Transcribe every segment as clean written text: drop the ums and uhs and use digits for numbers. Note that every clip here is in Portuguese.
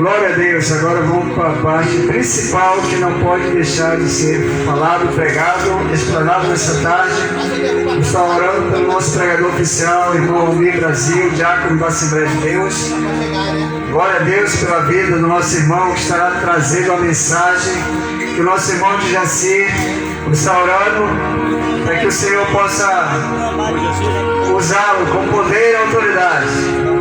Glória a Deus. Agora vamos para a parte principal que não pode deixar de ser falado, pregado, explanado nessa tarde. Está orando pelo nosso pregador oficial, irmão Almir Brasil, diácono da Assembleia de Deus. Glória a Deus pela vida do nosso irmão que estará trazendo a mensagem que o nosso irmão de Jaci está orando para que o Senhor possa usá-lo com poder e autoridade.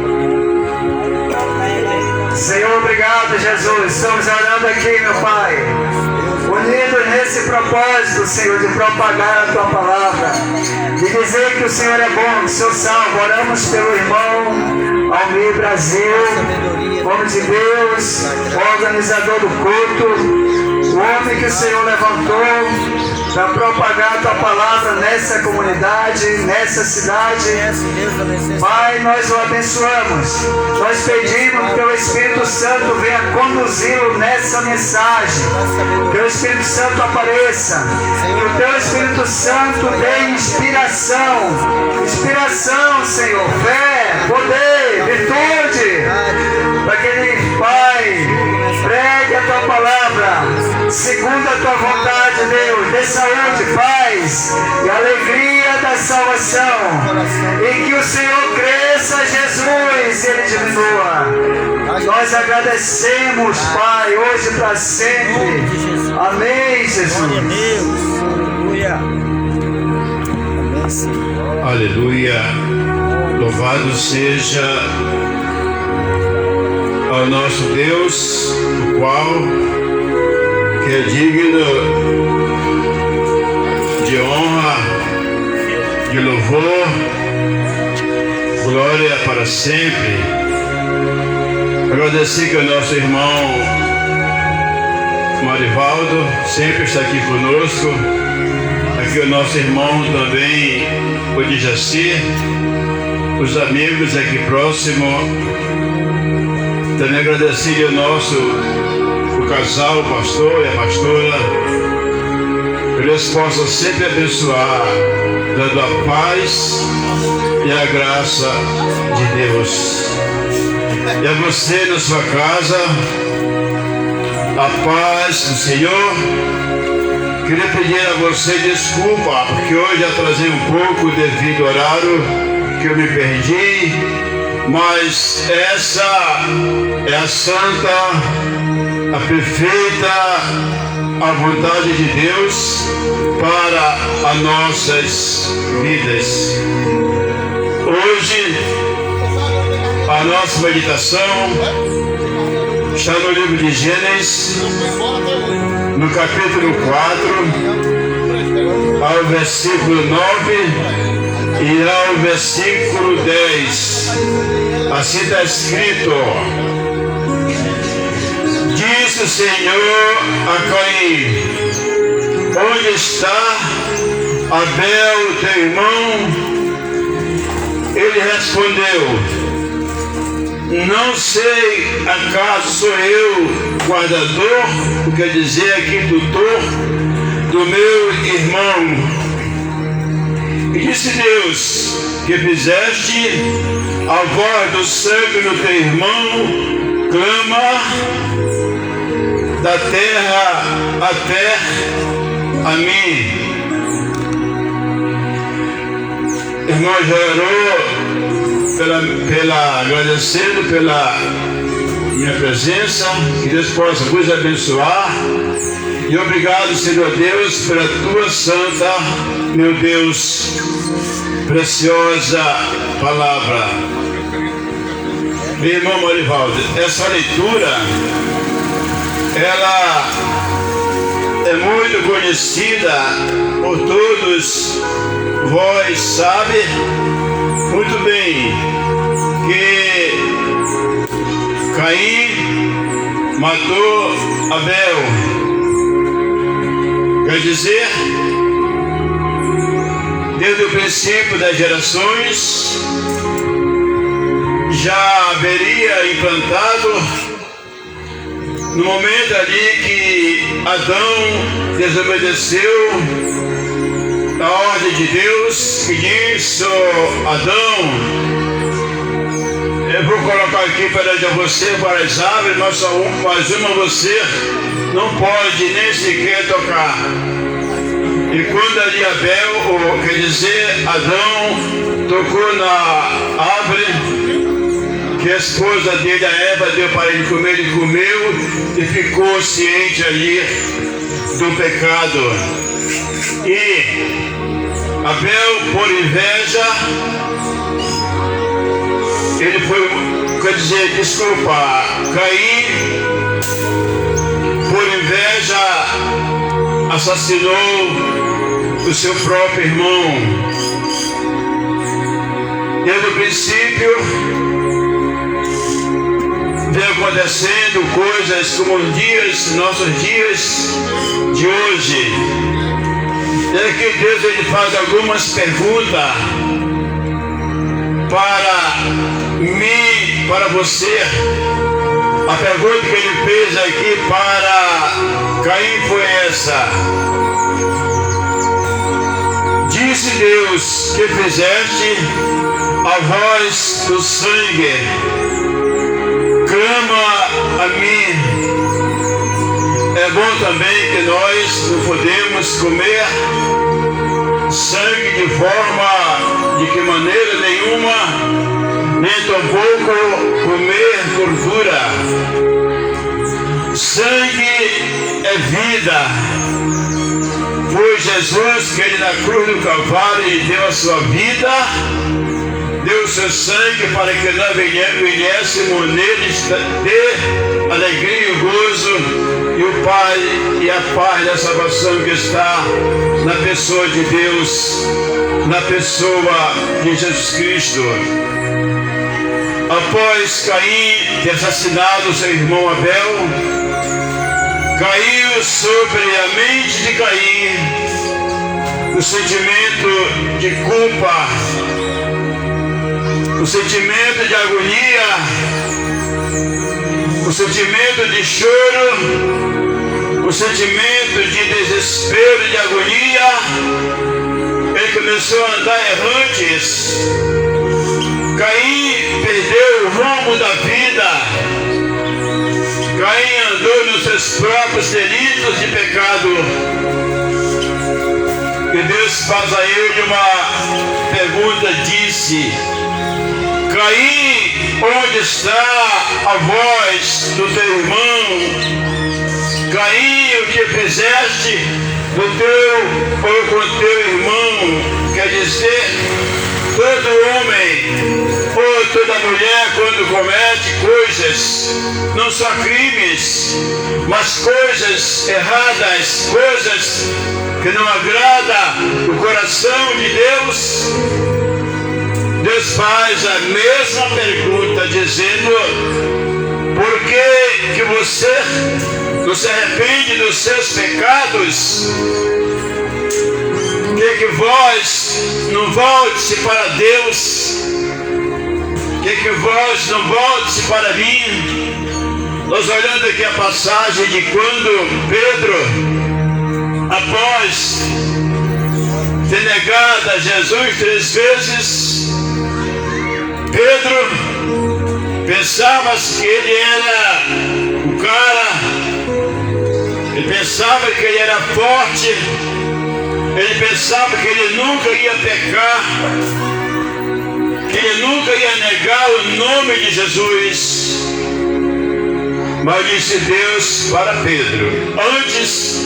Senhor, obrigado, Jesus. Estamos orando aqui, meu Pai, unidos nesse propósito, Senhor, de propagar a Tua palavra, de dizer que o Senhor é bom, que o Senhor salva. Oramos pelo irmão Almir Brasil, homem de Deus, organizador do culto, o homem que o Senhor levantou para propagar a Tua palavra nessa comunidade, nessa cidade. Pai, nós o abençoamos. Nós pedimos que o Teu Espírito Santo venha conduzi-lo nessa mensagem. Que o Espírito Santo apareça. Que o Teu Espírito Santo dê inspiração. Inspiração, Senhor. Fé, poder, virtude. Para que ele, Pai, pregue a Tua palavra segundo a Tua vontade, Deus. Dê saúde, paz e alegria da salvação. E que o Senhor cresça, Jesus, e Ele diminua. Nós agradecemos, Pai, hoje e para sempre. Amém, Jesus. Aleluia. Louvado seja ao nosso Deus, o qual que é digno de honra, de louvor, glória para sempre. Agradecer que o nosso irmão Marivaldo sempre está aqui conosco, aqui o nosso irmão também, o de Jaci, os amigos aqui próximo. Também agradecer ao o casal, o pastor e a pastora, que eles possam sempre abençoar, dando a paz e a graça de Deus. E a você na sua casa, a paz do Senhor. Queria pedir a você desculpa, porque hoje atrasei um pouco devido ao horário que eu me perdi, mas essa é a santa, a perfeita, a vontade de Deus para as nossas vidas. Hoje, a nossa meditação está no livro de Gênesis, no capítulo 4, ao versículo 9 e ao versículo 10. Assim está escrito: disse o Senhor a Caim: onde está Abel, teu irmão? Ele respondeu: não sei, acaso sou eu guardador, quer dizer aqui tutor do meu irmão? E disse Deus: que fizeste a voz do sangue do teu irmão, clama da terra até a mim. Irmão, já orou agradecendo pela minha presença, que Deus possa vos abençoar. E obrigado, Senhor Deus, pela tua santa, meu Deus, preciosa palavra. Meu irmão Marivaldo, essa leitura, ela é muito conhecida por todos. Vós sabe muito bem que Caim matou Abel. Quer dizer, desde o princípio das gerações já haveria implantado, no momento ali que Adão desobedeceu a ordem de Deus, que disse: Adão, Eu vou colocar aqui perante você várias árvores, mas só uma você não pode nem sequer tocar. E quando ali Abel, quer dizer, Adão, tocou na árvore que a esposa dele, a Eva, deu para ele comer, ele comeu e ficou ciente ali do pecado. E Abel, por inveja, ele foi, quer dizer, desculpa, Caim, por inveja, assassinou o seu próprio irmão. Desde o princípio, vem acontecendo coisas como os dias, nossos dias de hoje. É que Deus ele faz algumas perguntas para mim, para você. A pergunta que ele fez aqui para Caim foi essa: disse Deus que fizeste a voz do sangue, clama a mim. É bom também que nós não podemos comer sangue de forma, de que maneira nenhuma, nem tampouco comer gordura. Sangue é vida. Foi Jesus que ele na cruz do Calvário ele deu a sua vida, deu o seu sangue para que nós viéssemos nele ter alegria e gozo e o Pai e a paz da salvação que está na pessoa de Deus, na pessoa de Jesus Cristo. Após Caim ter assassinado seu irmão Abel, caiu sobre a mente de Caim o sentimento de culpa, o sentimento de agonia, o sentimento de choro, o sentimento de desespero, de agonia. Ele começou a andar errantes. Caim perdeu o rumo da vida. Caim andou nos seus próprios delitos de pecado. E Deus faz a ele uma pergunta, disse: Caim, onde está a voz do teu irmão? Caim, o que fizeste do teu ou com teu irmão? Quer dizer, todo homem ou toda mulher, quando comete coisas, não só crimes, mas coisas erradas, coisas que não agradam o coração de Deus, Deus faz a mesma pergunta, dizendo: por que você não se arrepende dos seus pecados? Que vós não volte para Deus? Que vós não volte para mim? Nós olhando aqui a passagem de quando Pedro, após ter negado a Jesus 3 vezes, Pedro pensava que ele era o cara, ele pensava que ele era forte, ele pensava que ele nunca ia pecar, que ele nunca ia negar o nome de Jesus. Mas disse Deus para Pedro: antes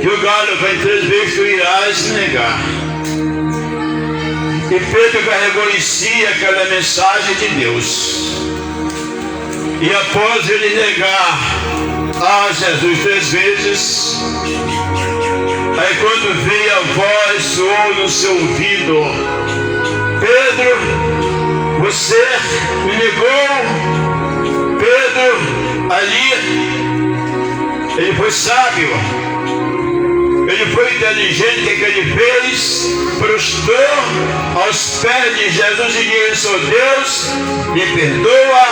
que o galo venha 3 vezes, tu irás negar. E Pedro carregou em si aquela mensagem de Deus. E após ele negar a Jesus 3 vezes, aí quando veio a voz, soou no seu ouvido: Pedro, você me negou. Pedro, ali, ele foi sábio, ele foi inteligente. O que ele fez? Prostrou aos pés de Jesus e disse: oh Deus, me perdoa,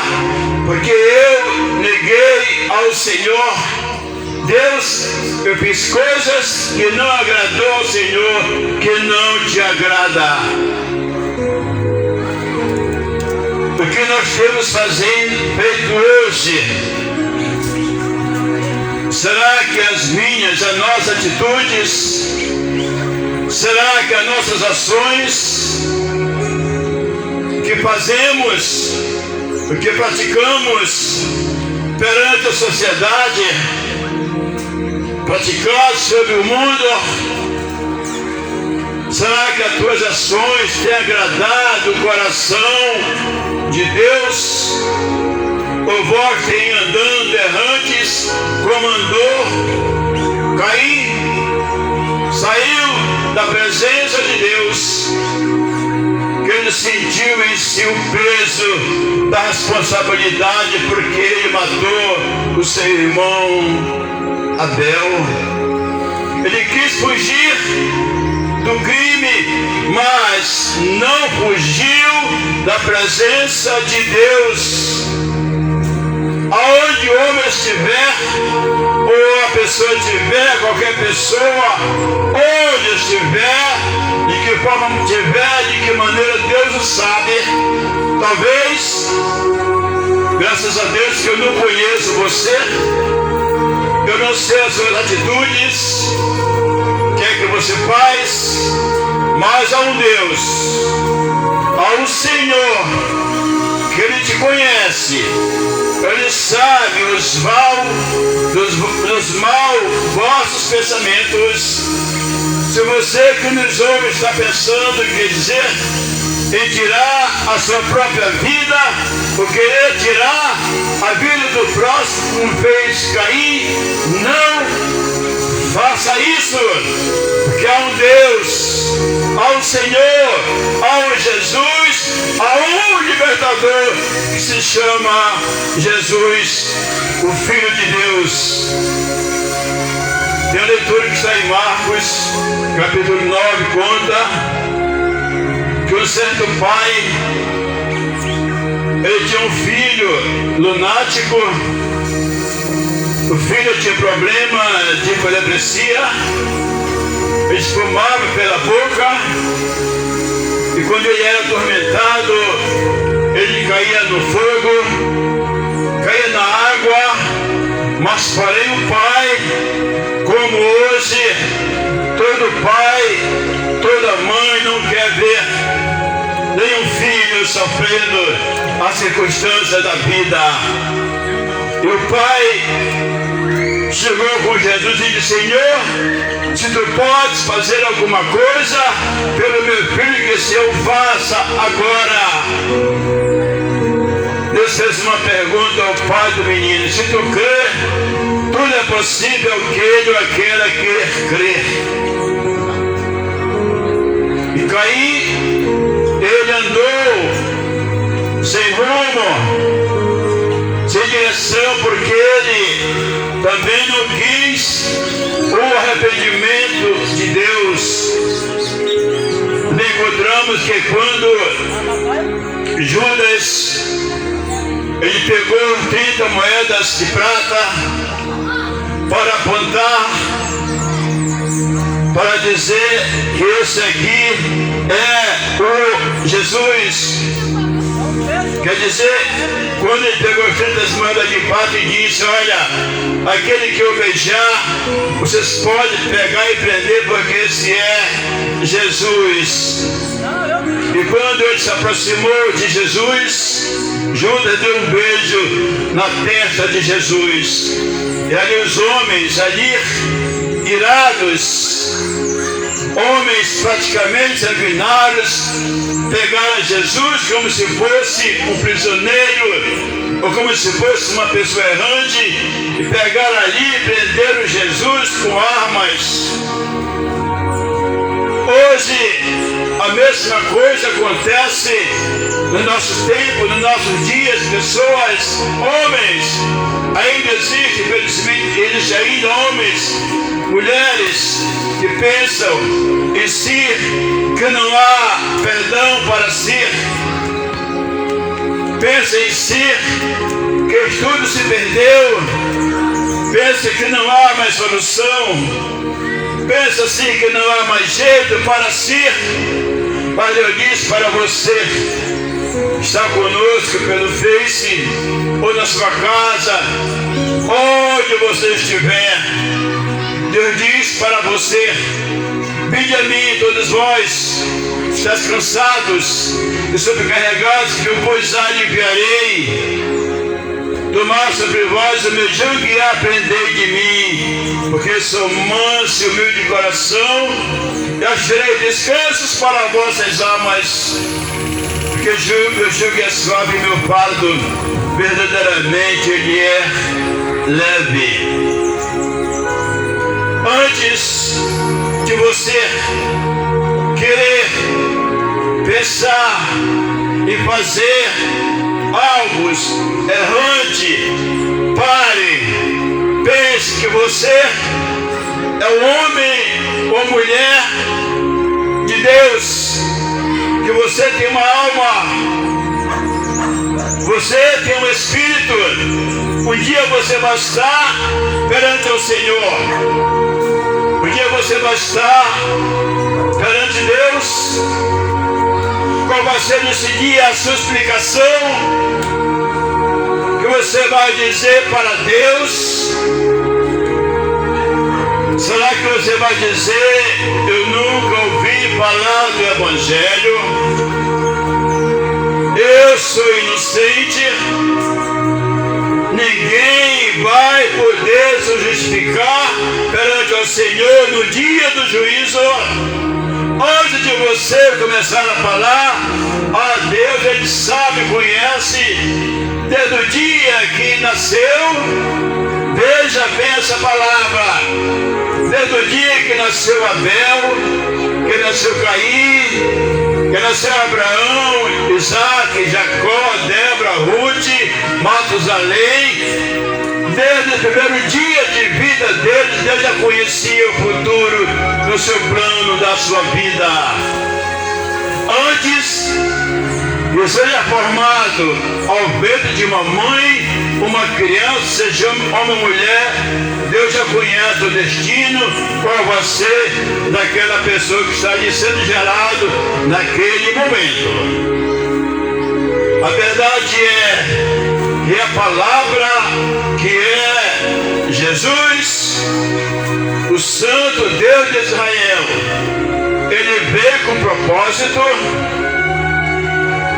porque eu neguei ao Senhor. Deus, eu fiz coisas que não agradou ao Senhor, que não te agrada. O que nós temos feito hoje? Será que as nossas atitudes, será que as nossas ações que fazemos, o que praticamos perante a sociedade, praticados sobre o mundo, será que as tuas ações têm agradado o coração de Deus? Ou vós tem andando errantes como andou Caim? Saiu da presença de Deus, que ele sentiu em si o peso da responsabilidade, porque ele matou o seu irmão Abel. Ele quis fugir do crime, mas não fugiu da presença de Deus. Aonde o homem estiver, ou a pessoa estiver, qualquer pessoa, onde estiver, de que forma estiver, de que maneira, Deus o sabe. Talvez, graças a Deus que eu não conheço você, eu não sei as suas atitudes, o que é que você faz, mas há um Deus, há um Senhor, que Ele te conhece. Ele sabe os vossos pensamentos. Se você que nos ouve está pensando em dizer em tirar a sua própria vida, ou querer tirar a vida do próximo, como fez Caim, não faça isso, porque há um Deus, há um Senhor, há um Jesus, há um libertador que se chama Jesus, o Filho de Deus. Tem a leitura que está em Marcos, capítulo 9, conta que um certo pai, ele tinha um filho lunático. O filho tinha problema de epilepsia, ele espumava pela boca, e quando ele era atormentado, ele caía no fogo, caía na água. Mas porém o pai, como hoje, todo pai, toda mãe não quer ver nenhum filho sofrendo a circunstância da vida. E o pai chegou com Jesus e disse: Senhor, se tu podes fazer alguma coisa pelo meu filho, que se eu faça agora. Deus fez uma pergunta ao pai do menino: se tu crê, tudo é possível aquele ou aquela que crer. E Caim, ele andou sem rumo, sem direção, porque ele também não quis o arrependimento de Deus. Encontramos que quando Judas, ele pegou 30 moedas de prata para apontar, para dizer que esse aqui é o Jesus. Quer dizer, quando ele pegou 30 moedas de prata e disse: olha, aquele que eu beijar, vocês podem pegar e prender, porque esse é Jesus. E quando ele se aproximou de Jesus, Judas deu um beijo na testa de Jesus. E ali os homens, irados, homens praticamente sanguinários, pegaram Jesus como se fosse um prisioneiro, ou como se fosse uma pessoa errante, e pegaram ali e prenderam Jesus com armas. Hoje, a mesma coisa acontece no nosso tempo, nos nossos dias. Pessoas, homens, ainda existem, infelizmente, eles ainda homens, mulheres que pensam em si que não há perdão para si. Pensa em si que tudo se perdeu. Pensa que não há mais solução. Pensa assim que não há mais jeito para si. Mas eu disse para você, está conosco pelo Face ou na sua casa, onde você estiver. Deus diz para você: vinde a mim, todos vós, estáis cansados e sobrecarregados, que eu vos aliviarei. Tomai sobre vós o meu jugo e aprendei de mim, porque sou manso e humilde de coração, e acharei descansos para vossas almas. Porque meu jugo é suave e meu fardo, verdadeiramente ele é leve. Antes de você querer pensar e fazer algo errante, pare, pense que você é um homem ou mulher de Deus, que você tem uma alma, você tem um espírito. Um dia você vai estar perante o Senhor, um dia você vai estar perante Deus. Qual vai ser nesse dia a sua explicação? Que você vai dizer para Deus? Será que você vai dizer: eu nunca ouvi falar do Evangelho, eu sou inocente, ninguém vai poder se justificar perante o Senhor no dia do juízo? Antes de você começar a falar, Deus, Ele sabe, conhece, desde o dia que nasceu. Veja bem essa palavra. Desde o dia que nasceu Abel, que nasceu Caim, que nasceu Abraão, Isaac, Jacó, Débora, Ruth, Matusalém. Desde o primeiro dia de vida deles, Deus já conhecia o futuro no seu plano da sua vida. Antes que seja formado ao ventre de uma mãe, uma criança, seja homem ou mulher, Deus já conhece o destino, qual vai ser daquela pessoa que está ali sendo gerado naquele momento. A verdade é que a palavra que é Jesus, o Santo Deus de Israel, ele veio com propósito,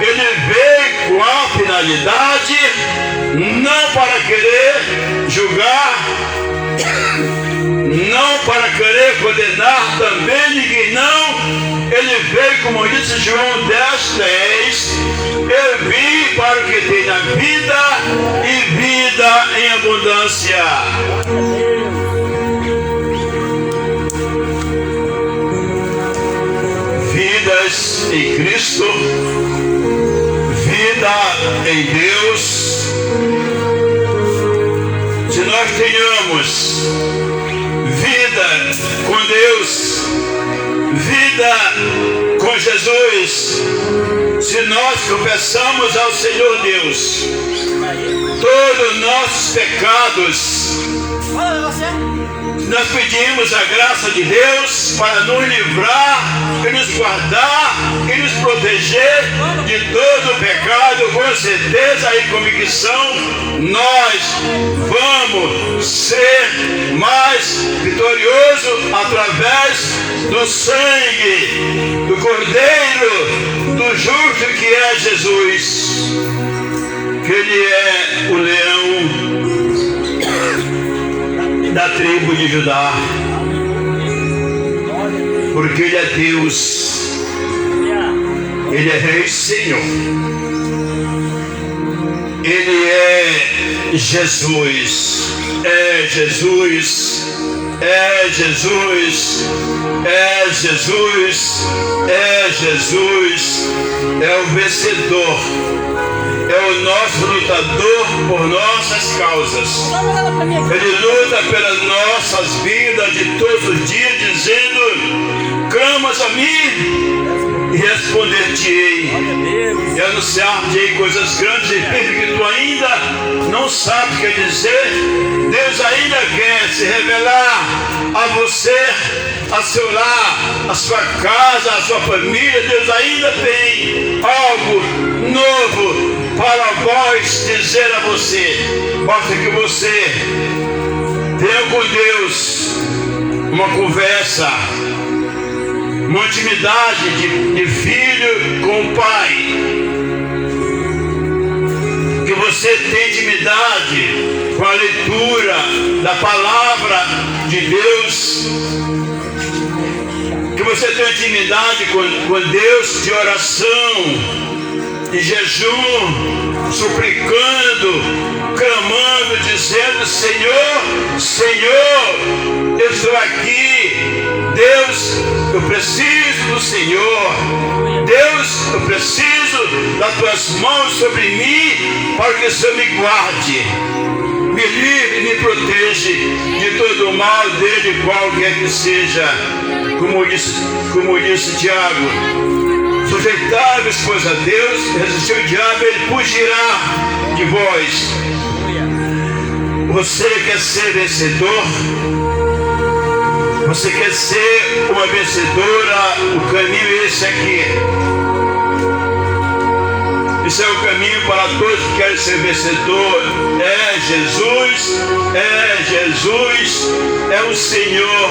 ele veio com a finalidade, não para querer julgar, não para querer condenar também ninguém, não. Ele veio, como disse João 10:10, eu vim para o que tenha vida e vida em abundância. Vidas em Cristo, vida em Deus. Se nós tenhamos vida com Deus, vida com Jesus, se nós confessamos ao Senhor Deus todos os nossos pecados, nós pedimos a graça de Deus para nos livrar e nos guardar e nos proteger de todo o pecado. Com certeza e convicção, nós vamos ser mais vitoriosos através do sangue do Cordeiro, do justo que é Jesus, que Ele é o leão da tribo de Judá, porque Ele é Deus, Ele é Rei Senhor, Ele é Jesus, é Jesus, é Jesus, é Jesus, é Jesus, é o vencedor, é o nosso lutador por nossas causas. Ele luta pelas nossas vidas de todos os dias, dizendo: clamas a mim e responder-te-ei, e anunciar-te-ei coisas grandes e firmes que tu ainda não sabes o que dizer. Deus ainda quer se revelar a você, a seu lar, a sua casa, a sua família. Deus ainda tem algo novo para a voz dizer a você. Basta que você tenha com Deus uma conversa, uma intimidade de filho com o pai. Que você tenha intimidade com a leitura da palavra de Deus. Que você tenha intimidade com Deus de oração, de jejum, suplicando, clamando, dizendo: Senhor, Senhor, eu estou aqui. Deus, eu preciso do Senhor. Deus, eu preciso das tuas mãos sobre mim, para que o Senhor me guarde, me livre, me protege de todo o mal dele, qualquer que seja. Como disse Tiago, sujeitai-vos, pois, a Deus, resistir o diabo, ele fugirá de vós. Você quer ser vencedor? Você quer ser uma vencedora? O caminho é esse aqui. Esse é o caminho para todos que querem ser vencedor. É Jesus, é o Senhor,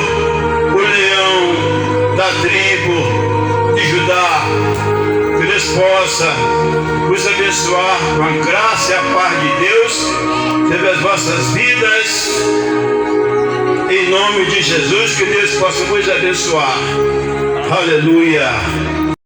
o leão da tribo de Judá. Que Deus possa vos abençoar com a graça e a paz de Deus sobre as vossas vidas. Em nome de Jesus, que Deus possa vos abençoar. Aleluia.